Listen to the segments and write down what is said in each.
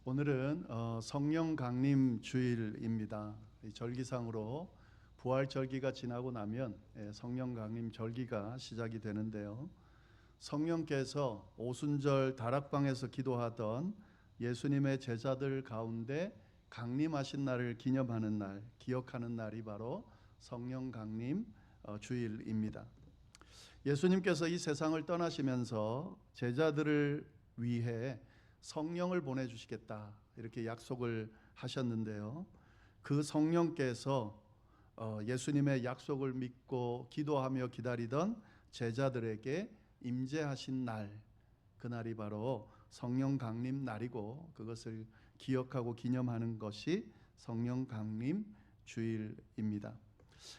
오늘은 성령 강림 주일입니다. 이 절기상으로 부활 절기가 지나고 나면 성령 강림 절기가 시작이 되는데요. 성령께서 오순절 다락방에서 기도하던 예수님의 제자들 가운데 강림하신 날을 기념하는 날, 기억하는 날이 바로 성령 강림 주일입니다. 예수님께서 이 세상을 떠나시면서 제자들을 위해 성령을 보내주시겠다 이렇게 약속을 하셨는데요. 그 성령께서 예수님의 약속을 믿고 기도하며 기다리던 제자들에게 임재하신 날, 그날이 바로 성령 강림 날이고 그것을 기억하고 기념하는 것이 성령 강림 주일입니다.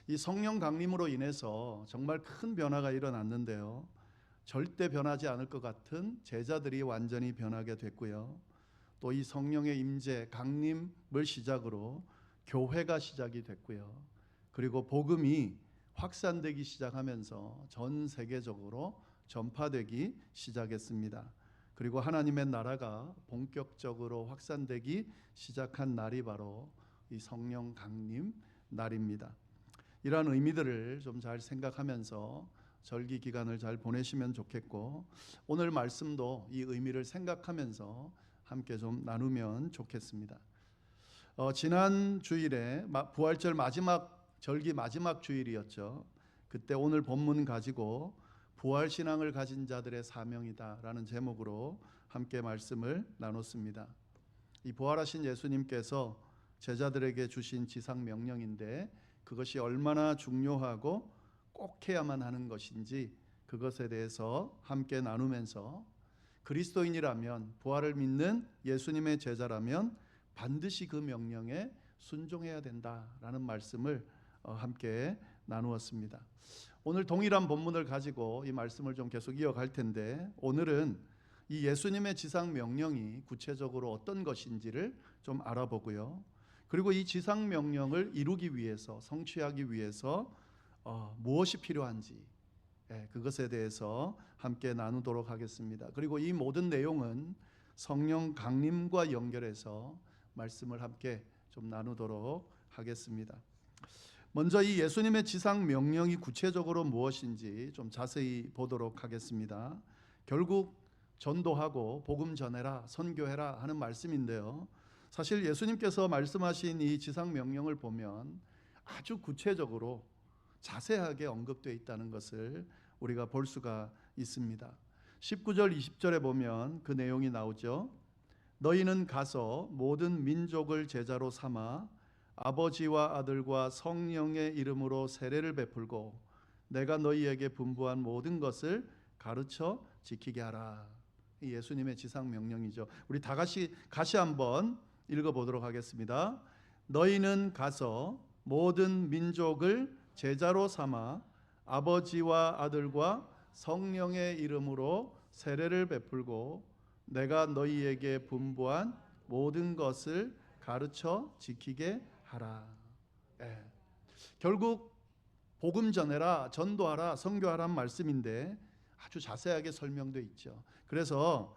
이 성령 강림으로 인해서 정말 큰 변화가 일어났는데요. 절대 변하지 않을 것 같은 제자들이 완전히 변하게 됐고요. 또 이 성령의 임재, 강림을 시작으로 교회가 시작이 됐고요. 그리고 복음이 확산되기 시작하면서 전 세계적으로 전파되기 시작했습니다. 그리고 하나님의 나라가 본격적으로 확산되기 시작한 날이 바로 이 성령 강림 날입니다. 이러한 의미들을 좀 잘 생각하면서 절기 기간을 잘 보내시면 좋겠고, 오늘 말씀도 이 의미를 생각하면서 함께 좀 나누면 좋겠습니다. 지난 주일에 부활절 마지막 절기 마지막 주일이었죠. 그때 오늘 본문 가지고 부활신앙을 가진 자들의 사명이다 라는 제목으로 함께 말씀을 나눴습니다. 이 부활하신 예수님께서 제자들에게 주신 지상 명령인데 그것이 얼마나 중요하고 꼭 해야만 하는 것인지 그것에 대해서 함께 나누면서 그리스도인이라면, 부활을 믿는 예수님의 제자라면 반드시 그 명령에 순종해야 된다라는 말씀을 함께 나누었습니다. 오늘 동일한 본문을 가지고 이 말씀을 좀 계속 이어갈 텐데, 오늘은 이 예수님의 지상 명령이 구체적으로 어떤 것인지를 좀 알아보고요. 그리고 이 지상 명령을 이루기 위해서, 성취하기 위해서 무엇이 필요한지 그것에 대해서 함께 나누도록 하겠습니다. 그리고 이 모든 내용은 성령 강림과 연결해서 말씀을 함께 좀 나누도록 하겠습니다. 먼저 이 예수님의 지상 명령이 구체적으로 무엇인지 좀 자세히 보도록 하겠습니다. 결국 전도하고 복음 전해라, 선교해라 하는 말씀인데요. 사실 예수님께서 말씀하신 이 지상 명령을 보면 아주 구체적으로 자세하게 언급되어 있다는 것을 우리가 볼 수가 있습니다. 19절 20절에 보면 그 내용이 나오죠. 너희는 가서 모든 민족을 제자로 삼아 아버지와 아들과 성령의 이름으로 세례를 베풀고 내가 너희에게 분부한 모든 것을 가르쳐 지키게 하라. 예수님의 지상 명령이죠. 우리 다 같이 한번 읽어보도록 하겠습니다. 너희는 가서 모든 민족을 제자로 삼아 아버지와 아들과 성령의 이름으로 세례를 베풀고 내가 너희에게 분부한 모든 것을 가르쳐 지키게 하라. 결국 복음 전해라, 전도하라, 선교하라는 말씀인데 아주 자세하게 설명되어 있죠. 그래서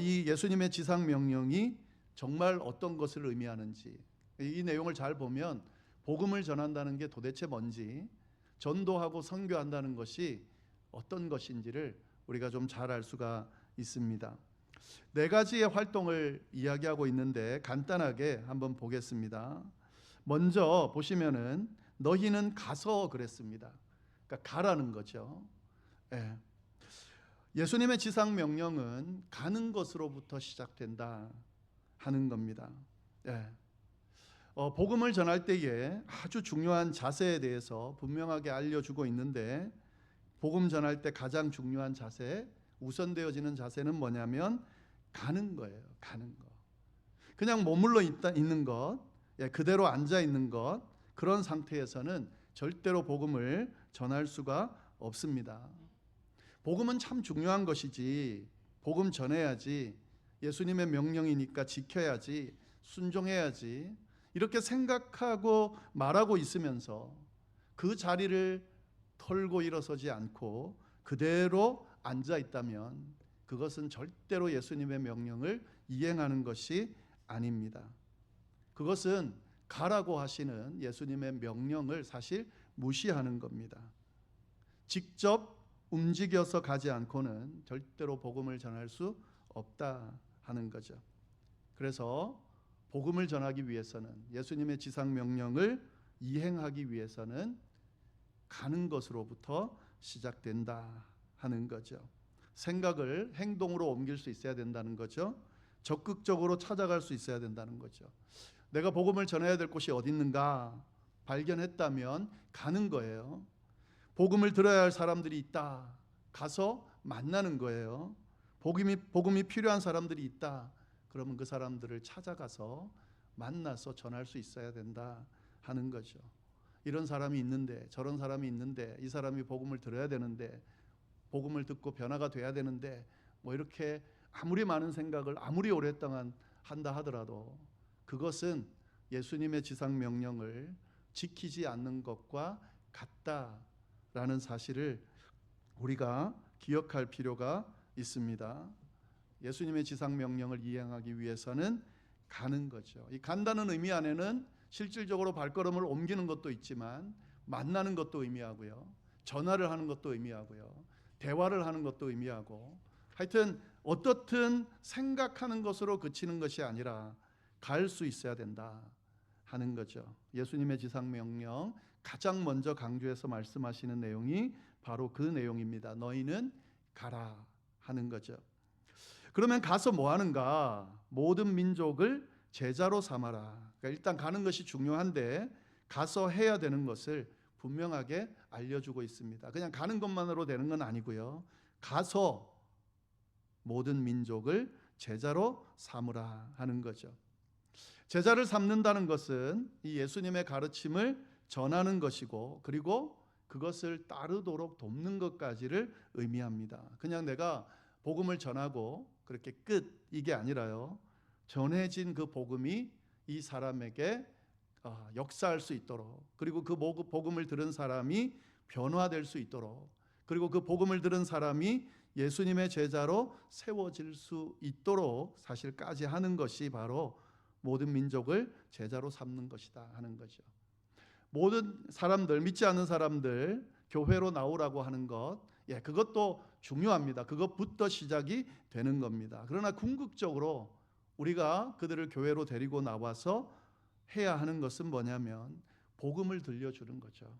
이 예수님의 지상 명령이 정말 어떤 것을 의미하는지, 이 내용을 잘 보면 복음을 전한다는 게 도대체 뭔지, 전도하고 선교한다는 것이 어떤 것인지를 우리가 좀 잘 알 수가 있습니다. 네 가지의 활동을 이야기하고 있는데 간단하게 한번 보겠습니다. 먼저 보시면은 너희는 가서 그랬습니다. 그러니까 가라는 거죠. 예수님의 지상 명령은 가는 것으로부터 시작된다 하는 겁니다. 복음을 전할 때에 아주 중요한 자세에 대해서 분명하게 알려주고 있는데, 복음 전할 때 가장 중요한 자세, 우선되어지는 자세는 뭐냐면 가는 거예요. 가는 거. 그냥 머물러 있는 것, 그대로 앉아 있는 것, 그런 상태에서는 절대로 복음을 전할 수가 없습니다. 복음은 참 중요한 것이지, 복음 전해야지, 예수님의 명령이니까 지켜야지, 순종해야지, 이렇게 생각하고 말하고 있으면서 그 자리를 털고 일어서지 않고 그대로 앉아 있다면 그것은 절대로 예수님의 명령을 이행하는 것이 아닙니다. 그것은 가라고 하시는 예수님의 명령을 사실 무시하는 겁니다. 직접 움직여서 가지 않고는 절대로 복음을 전할 수 없다 하는 거죠. 그래서 복음을 전하기 위해서는, 예수님의 지상 명령을 이행하기 위해서는 가는 것으로부터 시작된다 하는 거죠. 생각을 행동으로 옮길 수 있어야 된다는 거죠. 적극적으로 찾아갈 수 있어야 된다는 거죠. 내가 복음을 전해야 될 곳이 어디 있는가 발견했다면 가는 거예요. 복음을 들어야 할 사람들이 있다. 가서 만나는 거예요. 복음이 필요한 사람들이 있다. 그러면 그 사람들을 찾아가서 만나서 전할 수 있어야 된다 하는 거죠. 이런 사람이 있는데, 저런 사람이 있는데, 이 사람이 복음을 들어야 되는데, 복음을 듣고 변화가 돼야 되는데, 뭐 이렇게 아무리 많은 생각을 아무리 오랫동안 한다 하더라도 그것은 예수님의 지상 명령을 지키지 않는 것과 같다라는 사실을 우리가 기억할 필요가 있습니다. 예수님의 지상 명령을 이행하기 위해서는 가는 거죠. 이 간다는 의미 안에는 실질적으로 발걸음을 옮기는 것도 있지만 만나는 것도 의미하고요, 전화를 하는 것도 의미하고요, 대화를 하는 것도 의미하고, 하여튼 어떻든 생각하는 것으로 그치는 것이 아니라 갈 수 있어야 된다 하는 거죠. 예수님의 지상 명령 가장 먼저 강조해서 말씀하시는 내용이 바로 그 내용입니다. 너희는 가라 하는 거죠. 그러면 가서 뭐 하는가? 모든 민족을 제자로 삼아라. 그러니까 일단 가는 것이 중요한데 가서 해야 되는 것을 분명하게 알려주고 있습니다. 그냥 가는 것만으로 되는 건 아니고요, 가서 모든 민족을 제자로 삼으라 하는 거죠. 제자를 삼는다는 것은 이 예수님의 가르침을 전하는 것이고, 그리고 그것을 따르도록 돕는 것까지를 의미합니다. 그냥 내가 복음을 전하고 그렇게 끝, 이게 아니라요, 전해진 그 복음이 이 사람에게 역사할 수 있도록, 그리고 그 복음을 들은 사람이 변화될 수 있도록, 그리고 그 복음을 들은 사람이 예수님의 제자로 세워질 수 있도록 사실까지 하는 것이 바로 모든 민족을 제자로 삼는 것이다 하는 거죠. 모든 사람들, 믿지 않는 사람들 교회로 나오라고 하는 것, 그것도 중요합니다. 그것부터 시작이 되는 겁니다. 그러나 궁극적으로 우리가 그들을 교회로 데리고 나와서 해야 하는 것은 뭐냐면 복음을 들려주는 거죠.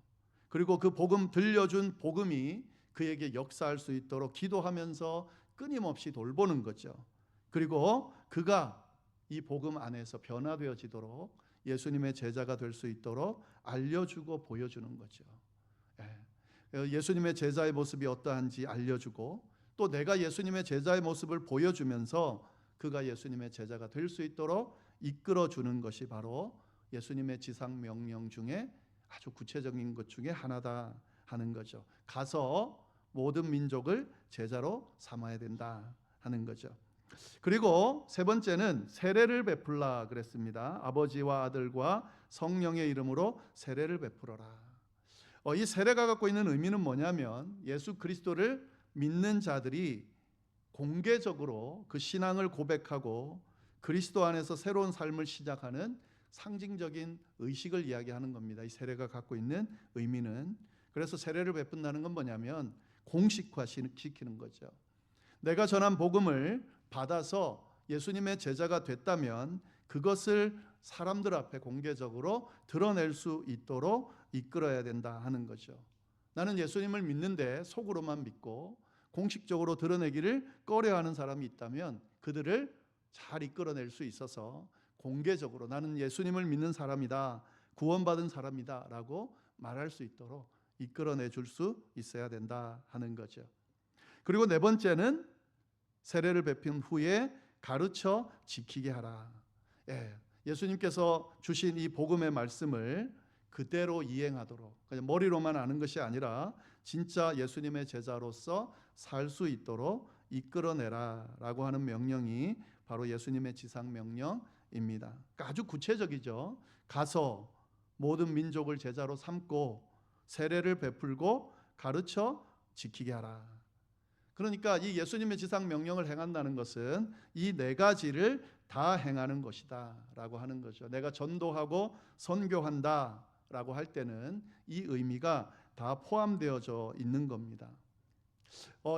그리고 그 복음, 들려준 복음이 그에게 역사할 수 있도록 기도하면서 끊임없이 돌보는 거죠. 그리고 그가 이 복음 안에서 변화되어지도록, 예수님의 제자가 될 수 있도록 알려주고 보여주는 거죠. 예수님의 제자의 모습이 어떠한지 알려주고, 또 내가 예수님의 제자의 모습을 보여주면서 그가 예수님의 제자가 될 수 있도록 이끌어주는 것이 바로 예수님의 지상 명령 중에 아주 구체적인 것 중에 하나다 하는 거죠. 가서 모든 민족을 제자로 삼아야 된다 하는 거죠. 그리고 세 번째는 세례를 베풀라 그랬습니다. 아버지와 아들과 성령의 이름으로 세례를 베풀어라. 이 세례가 갖고 있는 의미는 뭐냐면 예수 그리스도를 믿는 자들이 공개적으로 그 신앙을 고백하고 그리스도 안에서 새로운 삶을 시작하는 상징적인 의식을 이야기하는 겁니다. 이 세례가 갖고 있는 의미는. 그래서 세례를 베푼다는 건 뭐냐면 공식화시키는 거죠. 내가 전한 복음을 받아서 예수님의 제자가 됐다면 그것을 사람들 앞에 공개적으로 드러낼 수 있도록 이끌어야 된다 하는 거죠. 나는 예수님을 믿는데 속으로만 믿고 공식적으로 드러내기를 꺼려하는 사람이 있다면 그들을 잘 이끌어낼 수 있어서 공개적으로 나는 예수님을 믿는 사람이다, 구원받은 사람이다 라고 말할 수 있도록 이끌어내 줄 수 있어야 된다 하는 거죠. 그리고 네 번째는 세례를 베푼 후에 가르쳐 지키게 하라. 예수님께서 주신 이 복음의 말씀을 그대로 이행하도록, 그냥 머리로만 아는 것이 아니라 진짜 예수님의 제자로서 살 수 있도록 이끌어내라 라고 하는 명령이 바로 예수님의 지상 명령입니다. 그러니까 아주 구체적이죠. 가서 모든 민족을 제자로 삼고 세례를 베풀고 가르쳐 지키게 하라. 그러니까 이 예수님의 지상 명령을 행한다는 것은 이 네 가지를 다 행하는 것이다 라고 하는 거죠. 내가 전도하고 선교한다 라고 할 때는 이 의미가 다 포함되어져 있는 겁니다.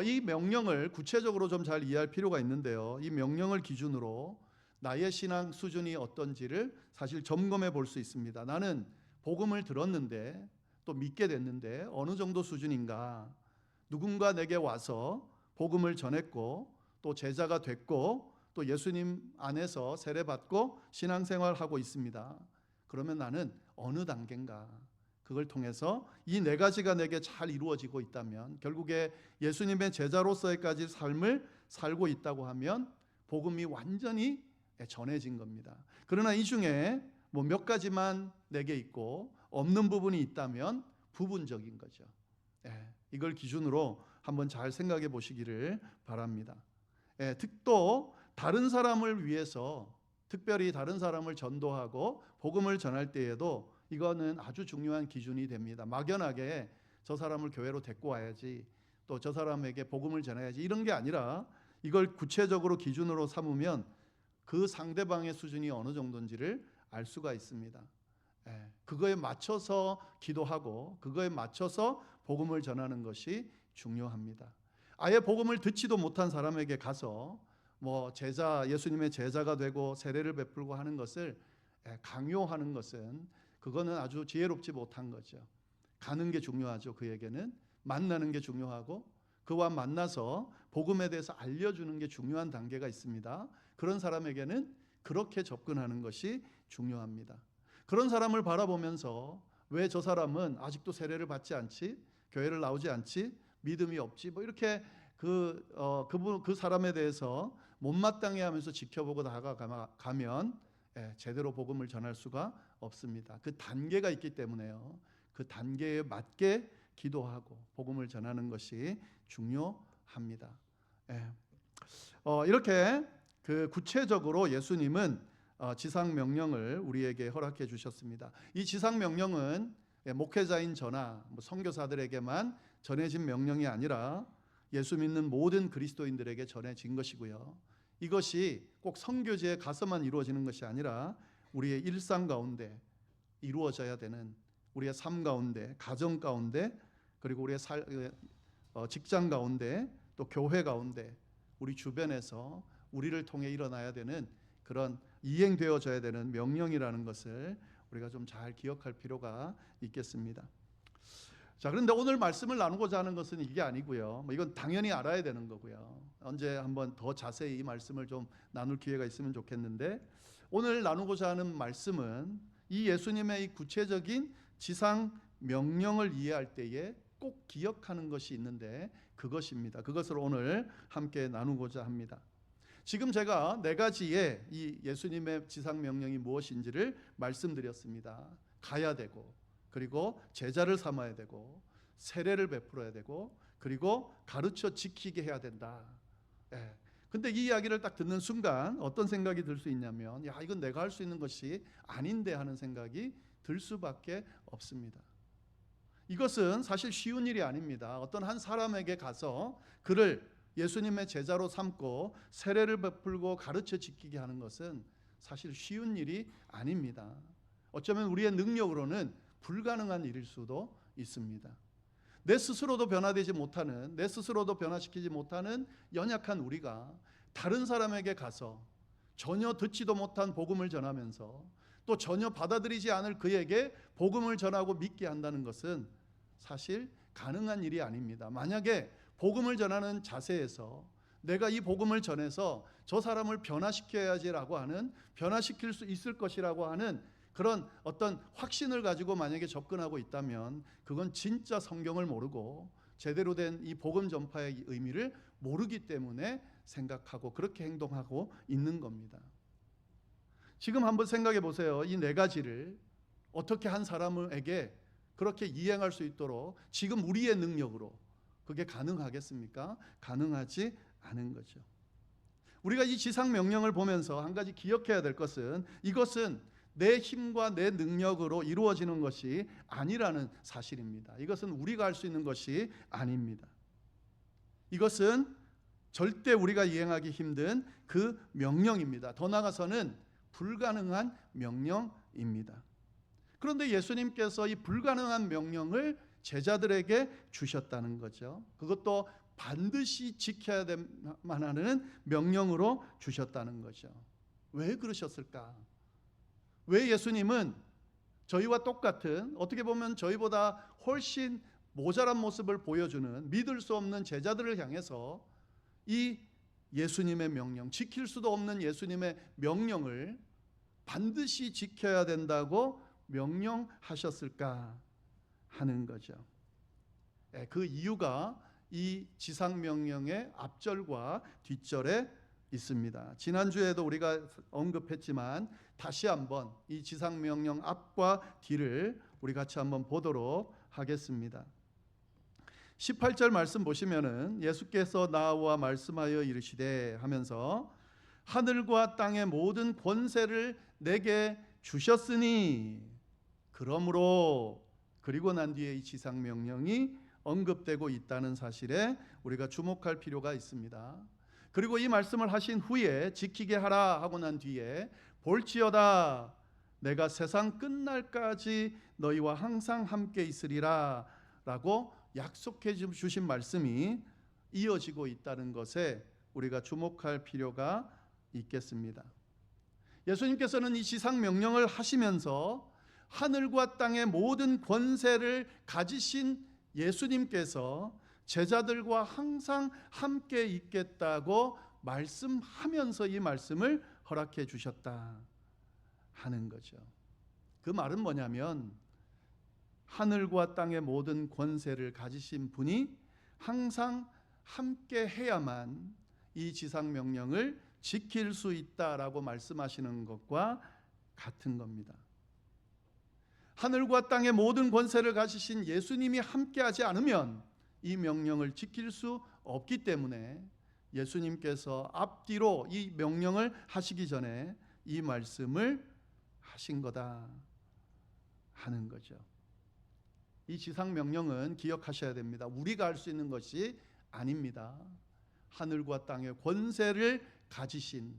이 명령을 구체적으로 좀 잘 이해할 필요가 있는데요. 이 명령을 기준으로 나의 신앙 수준이 어떤지를 사실 점검해 볼 수 있습니다. 나는 복음을 들었는데 또 믿게 됐는데 어느 정도 수준인가? 누군가 내게 와서 복음을 전했고 또 제자가 됐고 또 예수님 안에서 세례받고 신앙생활하고 있습니다. 그러면 나는 어느 단계인가? 그걸 통해서 이 네 가지가 내게 잘 이루어지고 있다면, 결국에 예수님의 제자로서의까지 삶을 살고 있다고 하면 복음이 완전히 전해진 겁니다. 그러나 이 중에 뭐 몇 가지만 내게 있고 없는 부분이 있다면 부분적인 거죠. 이걸 기준으로 한번 잘 생각해 보시기를 바랍니다. 또 다른 사람을 위해서, 특별히 다른 사람을 전도하고 복음을 전할 때에도 이거는 아주 중요한 기준이 됩니다. 막연하게 저 사람을 교회로 데리고 와야지, 또 저 사람에게 복음을 전해야지, 이런 게 아니라 이걸 구체적으로 기준으로 삼으면 그 상대방의 수준이 어느 정도인지를 알 수가 있습니다. 그거에 맞춰서 기도하고 그거에 맞춰서 복음을 전하는 것이 중요합니다. 아예 복음을 듣지도 못한 사람에게 가서 뭐 예수님의 제자가 되고 세례를 베풀고 하는 것을 강요하는 것은, 그거는 아주 지혜롭지 못한 거죠. 가는 게 중요하죠. 그에게는 만나는 게 중요하고 그와 만나서 복음에 대해서 알려주는 게 중요한 단계가 있습니다. 그런 사람에게는 그렇게 접근하는 것이 중요합니다. 그런 사람을 바라보면서 왜 저 사람은 아직도 세례를 받지 않지? 교회를 나오지 않지? 믿음이 없지? 뭐 이렇게 그 사람에 대해서 못마땅해 하면서 지켜보고 다가가면 제대로 복음을 전할 수가 없습니다. 그 단계가 있기 때문에요. 그 단계에 맞게 기도하고 복음을 전하는 것이 중요합니다. 이렇게 그 구체적으로 예수님은 지상 명령을 우리에게 허락해 주셨습니다. 이 지상 명령은 목회자인 저나 선교사들에게만 전해진 명령이 아니라 예수 믿는 모든 그리스도인들에게 전해진 것이고요. 이것이 꼭 선교지에 가서만 이루어지는 것이 아니라 우리의 일상 가운데 이루어져야 되는, 우리의 삶 가운데, 가정 가운데, 그리고 우리의 직장 가운데, 또 교회 가운데, 우리 주변에서 우리를 통해 일어나야 되는 그런 이행되어져야 되는 명령이라는 것을 우리가 좀 잘 기억할 필요가 있겠습니다. 자, 그런데 오늘 말씀을 나누고자 하는 것은 이게 아니고요. 이건 당연히 알아야 되는 거고요. 언제 한번 더 자세히 이 말씀을 좀 나눌 기회가 있으면 좋겠는데, 오늘 나누고자 하는 말씀은 이 예수님의 이 구체적인 지상 명령을 이해할 때에 꼭 기억하는 것이 있는데 그것입니다. 그것을 오늘 함께 나누고자 합니다. 지금 제가 네 가지의 이 예수님의 지상 명령이 무엇인지를 말씀드렸습니다. 가야 되고, 그리고 제자를 삼아야 되고, 세례를 베풀어야 되고, 그리고 가르쳐 지키게 해야 된다. 근데 이 이야기를 딱 듣는 순간 어떤 생각이 들 수 있냐면, 야, 이건 내가 할 수 있는 것이 아닌데 하는 생각이 들 수밖에 없습니다. 이것은 사실 쉬운 일이 아닙니다. 어떤 한 사람에게 가서 그를 예수님의 제자로 삼고 세례를 베풀고 가르쳐 지키게 하는 것은 사실 쉬운 일이 아닙니다. 어쩌면 우리의 능력으로는 불가능한 일일 수도 있습니다. 내 스스로도 변화되지 못하는, 내 스스로도 변화시키지 못하는 연약한 우리가 다른 사람에게 가서 전혀 듣지도 못한 복음을 전하면서 또 전혀 받아들이지 않을 그에게 복음을 전하고 믿게 한다는 것은 사실 가능한 일이 아닙니다. 만약에 복음을 전하는 자세에서 내가 이 복음을 전해서 저 사람을 변화시켜야지라고 하는, 변화시킬 수 있을 것이라고 하는 그런 어떤 확신을 가지고 만약에 접근하고 있다면 그건 진짜 성경을 모르고 제대로 된 이 복음 전파의 의미를 모르기 때문에 생각하고 그렇게 행동하고 있는 겁니다. 지금 한번 생각해 보세요. 이 네 가지를 어떻게 한 사람에게 그렇게 이행할 수 있도록 지금 우리의 능력으로 그게 가능하겠습니까? 가능하지 않은 거죠. 우리가 이 지상 명령을 보면서 한 가지 기억해야 될 것은, 이것은 내 힘과 내 능력으로 이루어지는 것이 아니라는 사실입니다. 이것은 우리가 할 수 있는 것이 아닙니다. 이것은 절대 우리가 이행하기 힘든 그 명령입니다. 더 나아가서는 불가능한 명령입니다. 그런데 예수님께서 이 불가능한 명령을 제자들에게 주셨다는 거죠. 그것도 반드시 지켜야 될만 하는 명령으로 주셨다는 거죠. 왜 그러셨을까? 왜 예수님은 저희와 똑같은, 어떻게 보면 저희보다 훨씬 모자란 모습을 보여주는 믿을 수 없는 제자들을 향해서 이 예수님의 명령, 지킬 수도 없는 예수님의 명령을 반드시 지켜야 된다고 명령하셨을까 하는 거죠. 그 이유가 이 지상명령의 앞절과 뒷절에 있습니다. 지난주에도 우리가 언급했지만 다시 한번 이 지상명령 앞과 뒤를 우리 같이 한번 보도록 하겠습니다. 18절 말씀 보시면은 예수께서 나와 말씀하여 이르시되 하면서 하늘과 땅의 모든 권세를 내게 주셨으니 그러므로, 그리고 난 뒤에 이 지상명령이 언급되고 있다는 사실에 우리가 주목할 필요가 있습니다. 그리고 이 말씀을 하신 후에 지키게 하라 하고 난 뒤에 볼지어다 내가 세상 끝날까지 너희와 항상 함께 있으리라 라고 약속해 주신 말씀이 이어지고 있다는 것에 우리가 주목할 필요가 있겠습니다. 예수님께서는 이 지상명령을 하시면서 하늘과 땅의 모든 권세를 가지신 예수님께서 제자들과 항상 함께 있겠다고 말씀하면서 이 말씀을 허락해 주셨다 하는 거죠. 그 말은 뭐냐면 하늘과 땅의 모든 권세를 가지신 분이 항상 함께 해야만 이 지상명령을 지킬 수 있다라고 말씀하시는 것과 같은 겁니다. 하늘과 땅의 모든 권세를 가지신 예수님이 함께하지 않으면 이 명령을 지킬 수 없기 때문에 예수님께서 앞뒤로 이 명령을 하시기 전에 이 말씀을 하신 거다 하는 거죠. 이 지상명령은 기억하셔야 됩니다. 우리가 할 수 있는 것이 아닙니다. 하늘과 땅의 권세를 가지신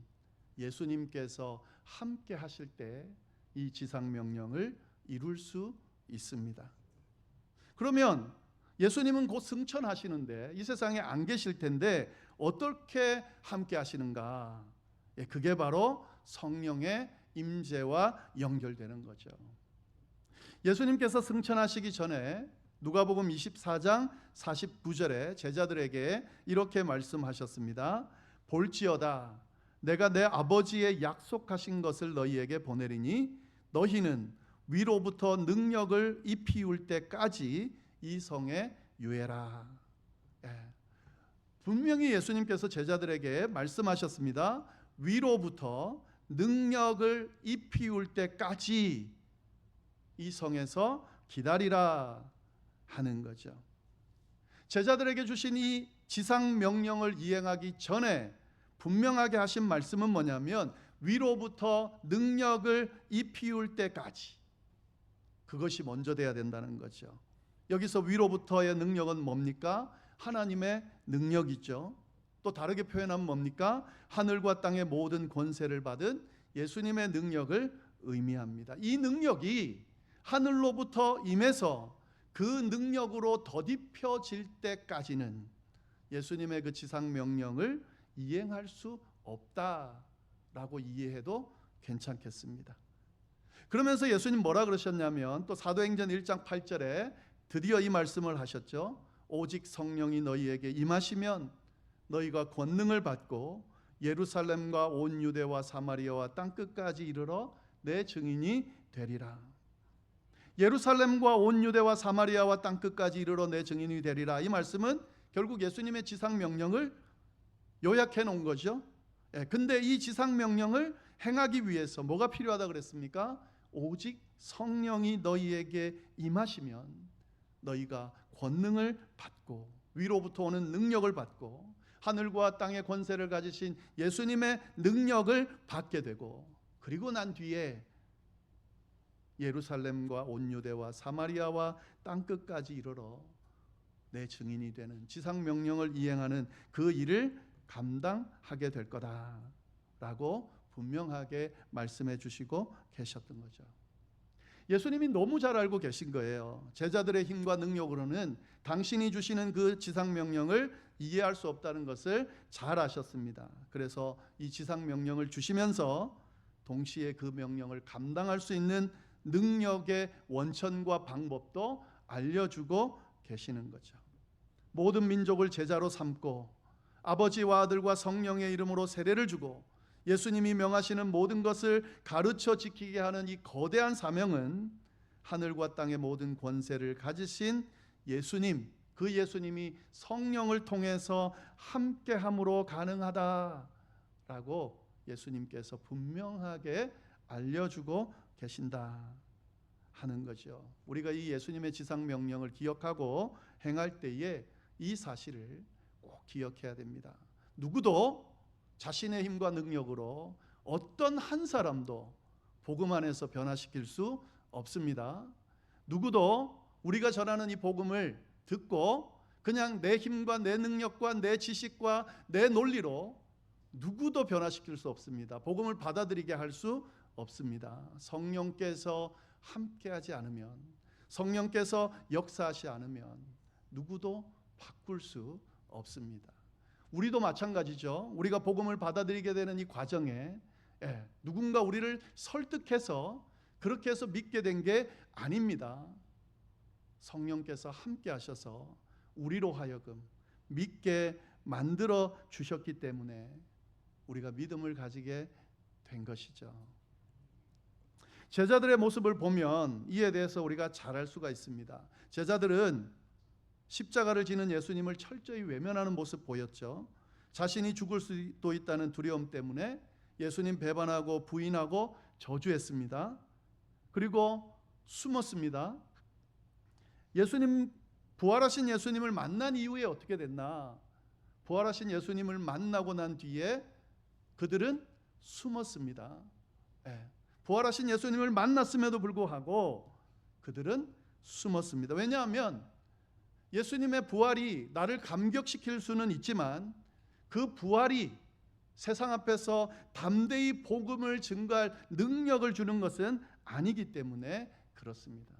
예수님께서 함께 하실 때 이 지상명령을 이룰 수 있습니다. 그러면 예수님은 곧 승천하시는데 이 세상에 안 계실 텐데 어떻게 함께 하시는가? 그게 바로 성령의 임재와 연결되는 거죠. 예수님께서 승천하시기 전에 누가복음 24장 49절에 제자들에게 이렇게 말씀하셨습니다. 볼지어다 내가 내 아버지의 약속하신 것을 너희에게 보내리니 너희는 위로부터 능력을 입히울 때까지 이 성에 유해라. 분명히 예수님께서 제자들에게 말씀하셨습니다. 위로부터 능력을 입히울 때까지 이 성에서 기다리라 하는 거죠. 제자들에게 주신 이 지상 명령을 이행하기 전에 분명하게 하신 말씀은 뭐냐면 위로부터 능력을 입히울 때까지, 그것이 먼저 돼야 된다는 거죠. 여기서 위로부터의 능력은 뭡니까? 하나님의 능력이죠. 또 다르게 표현하면 뭡니까? 하늘과 땅의 모든 권세를 받은 예수님의 능력을 의미합니다. 이 능력이 하늘로부터 임해서 그 능력으로 덧입혀질 때까지는 예수님의 그 지상 명령을 이행할 수 없다라고 이해해도 괜찮겠습니다. 그러면서 예수님 뭐라 그러셨냐면 또 사도행전 1장 8절에 드디어 이 말씀을 하셨죠. 오직 성령이 너희에게 임하시면 너희가 권능을 받고 예루살렘과 온 유대와 사마리아와 땅끝까지 이르러 내 증인이 되리라. 예루살렘과 온 유대와 사마리아와 땅끝까지 이르러 내 증인이 되리라. 이 말씀은 결국 예수님의 지상 명령을 요약해 놓은 거죠. 근데 이 지상 명령을 행하기 위해서 뭐가 필요하다 그랬습니까? 오직 성령이 너희에게 임하시면 너희가 권능을 받고 위로부터 오는 능력을 받고 하늘과 땅의 권세를 가지신 예수님의 능력을 받게 되고, 그리고 난 뒤에 예루살렘과 온 유대와 사마리아와 땅끝까지 이르러 내 증인이 되는 지상 명령을 이행하는 그 일을 감당하게 될 거다라고 분명하게 말씀해 주시고 계셨던 거죠. 예수님이 너무 잘 알고 계신 거예요. 제자들의 힘과 능력으로는 당신이 주시는 그 지상명령을 이해할 수 없다는 것을 잘 아셨습니다. 그래서 이 지상명령을 주시면서 동시에 그 명령을 감당할 수 있는 능력의 원천과 방법도 알려주고 계시는 거죠. 모든 민족을 제자로 삼고 아버지와 아들과 성령의 이름으로 세례를 주고 예수님이 명하시는 모든 것을 가르쳐 지키게 하는 이 거대한 사명은 하늘과 땅의 모든 권세를 가지신 예수님, 그 예수님이 성령을 통해서 함께함으로 가능하다라고 예수님께서 분명하게 알려주고 계신다 하는 거죠. 우리가 이 예수님의 지상명령을 기억하고 행할 때에 이 사실을 꼭 기억해야 됩니다. 누구도 자신의 힘과 능력으로 어떤 한 사람도 복음 안에서 변화시킬 수 없습니다. 누구도 우리가 전하는 이 복음을 듣고 그냥 내 힘과 내 능력과 내 지식과 내 논리로 누구도 변화시킬 수 없습니다. 복음을 받아들이게 할 수 없습니다. 성령께서 함께하지 않으면, 성령께서 역사하지 않으면 누구도 바꿀 수 없습니다. 우리도 마찬가지죠. 우리가 복음을 받아들이게 되는 이 과정에 누군가 우리를 설득해서 그렇게 해서 믿게 된 게 아닙니다. 성령께서 함께 하셔서 우리로 하여금 믿게 만들어 주셨기 때문에 우리가 믿음을 가지게 된 것이죠. 제자들의 모습을 보면 이에 대해서 우리가 잘 알 수가 있습니다. 제자들은 십자가를 지는 예수님을 철저히 외면하는 모습 보였죠. 자신이 죽을 수도 있다는 두려움 때문에 예수님 배반하고 부인하고 저주했습니다. 그리고 숨었습니다. 예수님, 부활하신 예수님을 만난 이후에 어떻게 됐나? 부활하신 예수님을 만나고 난 뒤에 그들은 숨었습니다. 부활하신 예수님을 만났음에도 불구하고 그들은 숨었습니다. 왜냐하면 예수님의 부활이 나를 감격시킬 수는 있지만 그 부활이 세상 앞에서 담대히 복음을 증거할 능력을 주는 것은 아니기 때문에 그렇습니다.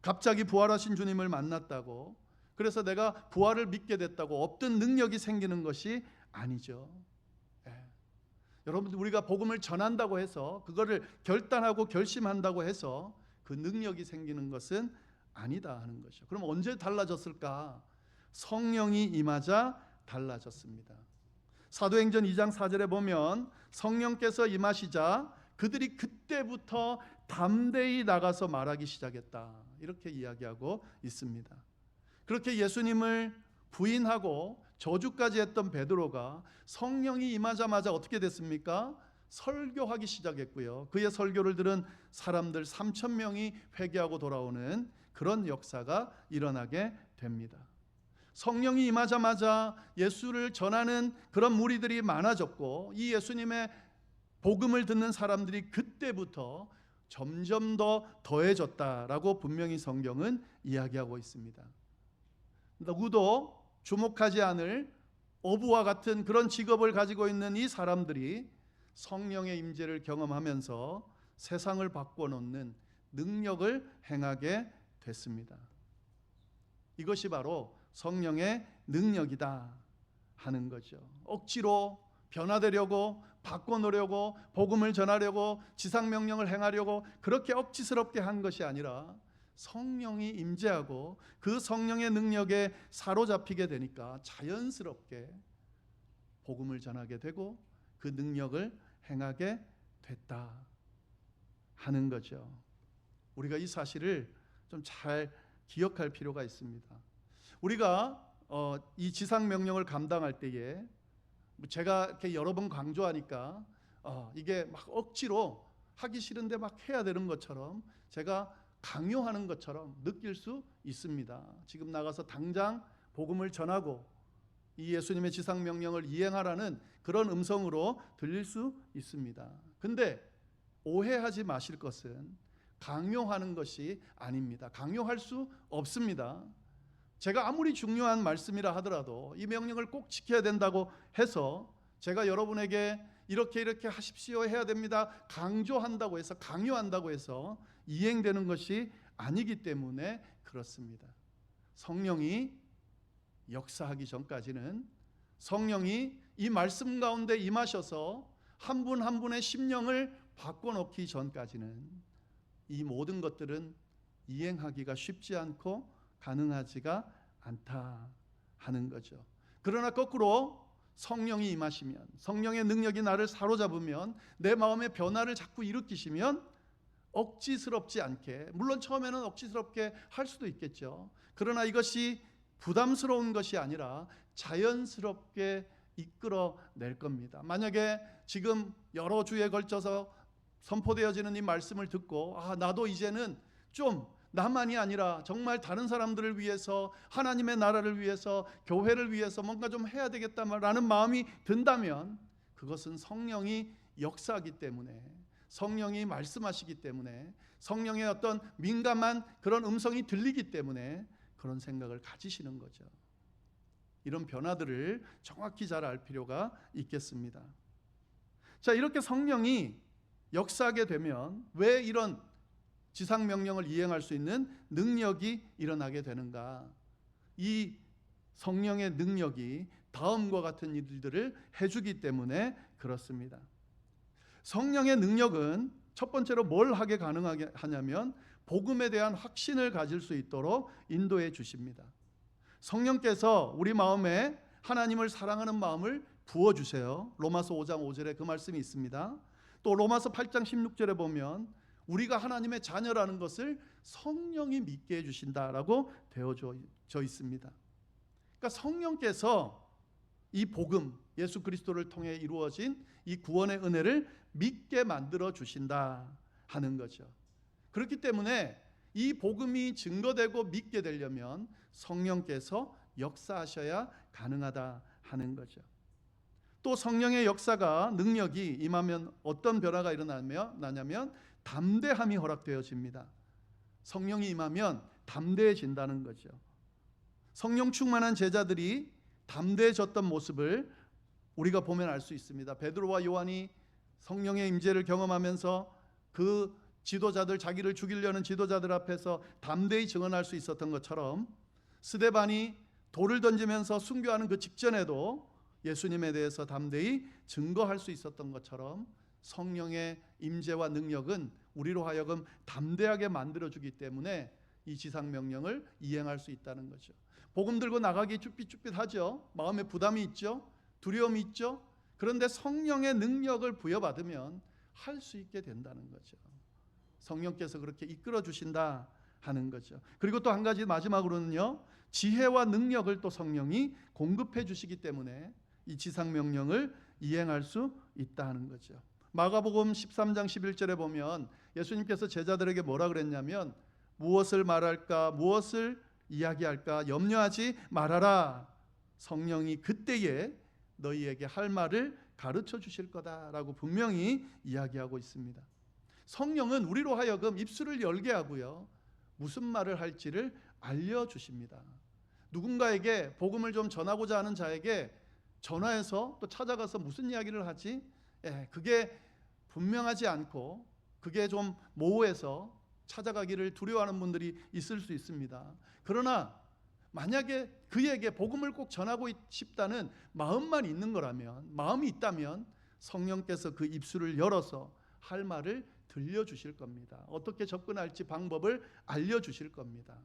갑자기 부활하신 주님을 만났다고 그래서 내가 부활을 믿게 됐다고 없던 능력이 생기는 것이 아니죠. 여러분들, 우리가 복음을 전한다고 해서 그거를 결단하고 결심한다고 해서 그 능력이 생기는 것은 아니다 하는 것이죠. 그럼 언제 달라졌을까? 성령이 임하자 달라졌습니다. 사도행전 2장 4절에 보면 성령께서 임하시자 그들이 그때부터 담대히 나가서 말하기 시작했다, 이렇게 이야기하고 있습니다. 그렇게 예수님을 부인하고 저주까지 했던 베드로가 성령이 임하자마자 어떻게 됐습니까? 설교하기 시작했고요. 그의 설교를 들은 사람들 3,000명이 회개하고 돌아오는 그런 역사가 일어나게 됩니다. 성령이 임하자마자 예수를 전하는 그런 무리들이 많아졌고 이 예수님의 복음을 듣는 사람들이 그때부터 점점 더 더해졌다라고 분명히 성경은 이야기하고 있습니다. 누구도 주목하지 않을 어부와 같은 그런 직업을 가지고 있는 이 사람들이 성령의 임재를 경험하면서 세상을 바꿔놓는 능력을 행하게 됐습니다. 이것이 바로 성령의 능력이다 하는 거죠. 억지로 변화되려고 바꿔놓으려고 복음을 전하려고 지상명령을 행하려고 그렇게 억지스럽게 한 것이 아니라 성령이 임재하고 그 성령의 능력에 사로잡히게 되니까 자연스럽게 복음을 전하게 되고 그 능력을 행하게 됐다 하는 거죠. 우리가 이 사실을 좀 잘 기억할 필요가 있습니다. 우리가 이 지상명령을 감당할 때에 제가 이렇게 여러 번 강조하니까 이게 막 억지로 하기 싫은데 막 해야 되는 것처럼 제가 강요하는 것처럼 느낄 수 있습니다. 지금 나가서 당장 복음을 전하고 이 예수님의 지상명령을 이행하라는 그런 음성으로 들릴 수 있습니다. 근데 오해하지 마실 것은 강요하는 것이 아닙니다. 강요할 수 없습니다. 제가 아무리 중요한 말씀이라 하더라도 이 명령을 꼭 지켜야 된다고 해서 제가 여러분에게 이렇게 하십시오 해야 됩니다 강조한다고 해서, 강요한다고 해서 이행되는 것이 아니기 때문에 그렇습니다. 성령이 역사하기 전까지는, 성령이 이 말씀 가운데 임하셔서 한 분 한 분의 심령을 바꿔놓기 전까지는 이 모든 것들은 이행하기가 쉽지 않고 가능하지가 않다 하는 거죠. 그러나 거꾸로 성령이 임하시면, 성령의 능력이 나를 사로잡으면, 내 마음의 변화를 자꾸 일으키시면 억지스럽지 않게, 물론 처음에는 억지스럽게 할 수도 있겠죠. 그러나 이것이 부담스러운 것이 아니라 자연스럽게 이끌어낼 겁니다. 만약에 지금 여러 주에 걸쳐서 선포되어지는 이 말씀을 듣고 나도 이제는 좀 나만이 아니라 정말 다른 사람들을 위해서, 하나님의 나라를 위해서, 교회를 위해서 뭔가 좀 해야 되겠다라는 마음이 든다면 그것은 성령이 역사하기 때문에, 성령이 말씀하시기 때문에, 성령의 어떤 민감한 그런 음성이 들리기 때문에 그런 생각을 가지시는 거죠. 이런 변화들을 정확히 잘 알 필요가 있겠습니다. 자, 이렇게 성령이 역사하게 되면 왜 이런 지상명령을 이행할 수 있는 능력이 일어나게 되는가? 이 성령의 능력이 다음과 같은 일들을 해주기 때문에 그렇습니다. 성령의 능력은 첫 번째로 뭘 하게 가능하게 하냐면 복음에 대한 확신을 가질 수 있도록 인도해 주십니다. 성령께서 우리 마음에 하나님을 사랑하는 마음을 부어주세요. 로마서 5장 5절에 그 말씀이 있습니다. 또 로마서 8장 16절에 보면 우리가 하나님의 자녀라는 것을 성령이 믿게 해주신다라고 되어져 있습니다. 그러니까 성령께서 이 복음, 예수 그리스도를 통해 이루어진 이 구원의 은혜를 믿게 만들어 주신다 하는 거죠. 그렇기 때문에 이 복음이 증거되고 믿게 되려면 성령께서 역사하셔야 가능하다 하는 거죠. 또 성령의 역사가, 능력이 임하면 어떤 변화가 일어나냐면 담대함이 허락되어집니다. 성령이 임하면 담대해진다는 거죠. 성령 충만한 제자들이 담대해졌던 모습을 우리가 보면 알 수 있습니다. 베드로와 요한이 성령의 임재를 경험하면서 그 지도자들, 자기를 죽이려는 지도자들 앞에서 담대히 증언할 수 있었던 것처럼, 스데반이 돌을 던지면서 순교하는 그 직전에도 예수님에 대해서 담대히 증거할 수 있었던 것처럼 성령의 임재와 능력은 우리로 하여금 담대하게 만들어주기 때문에 이 지상명령을 이행할 수 있다는 거죠. 복음 들고 나가기 쭈삣쭈삣하죠. 마음에 부담이 있죠. 두려움이 있죠. 그런데 성령의 능력을 부여받으면 할 수 있게 된다는 거죠. 성령께서 그렇게 이끌어 주신다 하는 거죠. 그리고 또 한 가지 마지막으로는요, 지혜와 능력을 또 성령이 공급해 주시기 때문에 이 지상명령을 이행할 수 있다 하는 거죠. 마가복음 13장 11절에 보면 예수님께서 제자들에게 뭐라 그랬냐면 무엇을 말할까, 무엇을 이야기할까 염려하지 말아라. 성령이 그때에 너희에게 할 말을 가르쳐 주실 거다라고 분명히 이야기하고 있습니다. 성령은 우리로 하여금 입술을 열게 하고요, 무슨 말을 할지를 알려주십니다. 누군가에게 복음을 좀 전하고자 하는 자에게 전화해서 또 찾아가서 무슨 이야기를 하지? 그게 분명하지 않고 그게 좀 모호해서 찾아가기를 두려워하는 분들이 있을 수 있습니다. 그러나 만약에 그에게 복음을 꼭 전하고 싶다는 마음만 있는 거라면, 마음이 있다면 성령께서 그 입술을 열어서 할 말을 들려주실 겁니다. 어떻게 접근할지 방법을 알려주실 겁니다.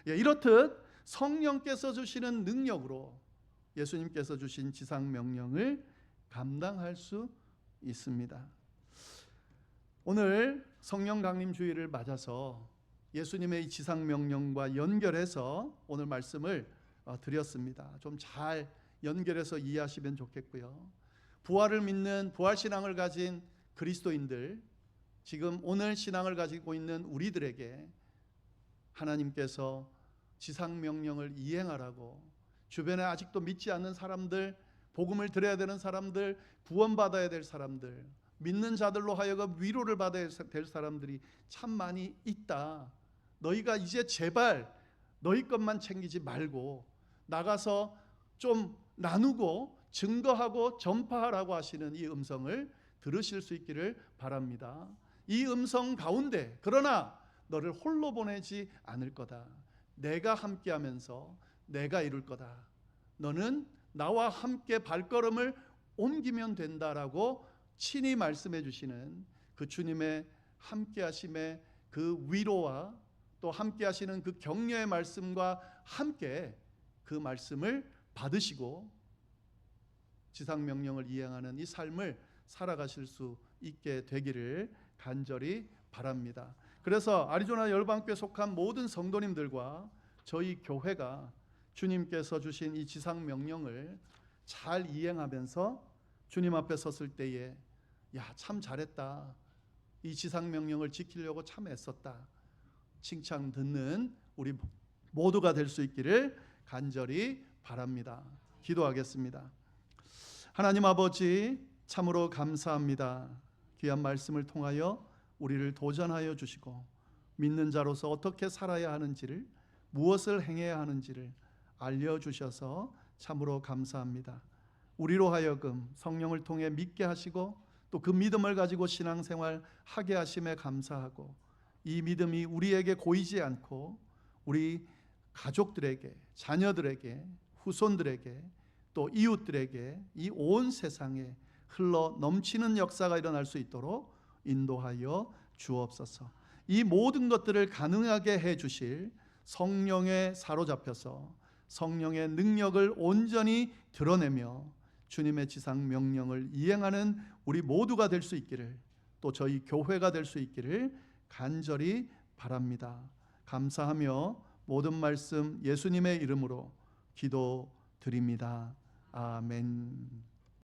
이렇듯 성령께서 주시는 능력으로 예수님께서 주신 지상명령을 감당할 수 있습니다. 오늘 성령 강림 주일을 맞아서 예수님의 이 지상명령과 연결해서 오늘 말씀을 드렸습니다. 좀 잘 연결해서 이해하시면 좋겠고요. 부활을 믿는, 부활신앙을 가진 그리스도인들, 지금 오늘 신앙을 가지고 있는 우리들에게 하나님께서 지상명령을 이행하라고, 주변에 아직도 믿지 않는 사람들, 복음을 들어야 되는 사람들, 구원받아야 될 사람들, 믿는 자들로 하여금 위로를 받아야 될 사람들이 참 많이 있다. 너희가 이제 제발 너희 것만 챙기지 말고 나가서 좀 나누고 증거하고 전파하라고 하시는 이 음성을 들으실 수 있기를 바랍니다. 이 음성 가운데 그러나 너를 홀로 보내지 않을 거다. 내가 함께하면서 내가 이룰 거다. 너는 나와 함께 발걸음을 옮기면 된다라고 친히 말씀해 주시는 그 주님의 함께하심의 그 위로와 또 함께하시는 그 격려의 말씀과 함께 그 말씀을 받으시고 지상명령을 이행하는 이 삶을 살아가실 수 있게 되기를 간절히 바랍니다. 그래서 아리조나 열방교에 속한 모든 성도님들과 저희 교회가 주님께서 주신 이 지상명령을 잘 이행하면서 주님 앞에 섰을 때에 야, 참 잘했다. 이 지상명령을 지키려고 참 애썼다. 칭찬 듣는 우리 모두가 될 수 있기를 간절히 바랍니다. 기도하겠습니다. 하나님 아버지, 참으로 감사합니다. 귀한 말씀을 통하여 우리를 도전하여 주시고 믿는 자로서 어떻게 살아야 하는지를, 무엇을 행해야 하는지를 알려주셔서 참으로 감사합니다. 우리로 하여금 성령을 통해 믿게 하시고 또 그 믿음을 가지고 신앙생활 하게 하심에 감사하고, 이 믿음이 우리에게 고이지 않고 우리 가족들에게, 자녀들에게, 후손들에게, 또 이웃들에게, 이 온 세상에 흘러 넘치는 역사가 일어날 수 있도록 인도하여 주옵소서. 이 모든 것들을 가능하게 해 주실 성령에 사로잡혀서 성령의 능력을 온전히 드러내며 주님의 지상 명령을 이행하는 우리 모두가 될 수 있기를, 또 저희 교회가 될 수 있기를 간절히 바랍니다. 감사하며 모든 말씀 예수님의 이름으로 기도드립니다. 아멘.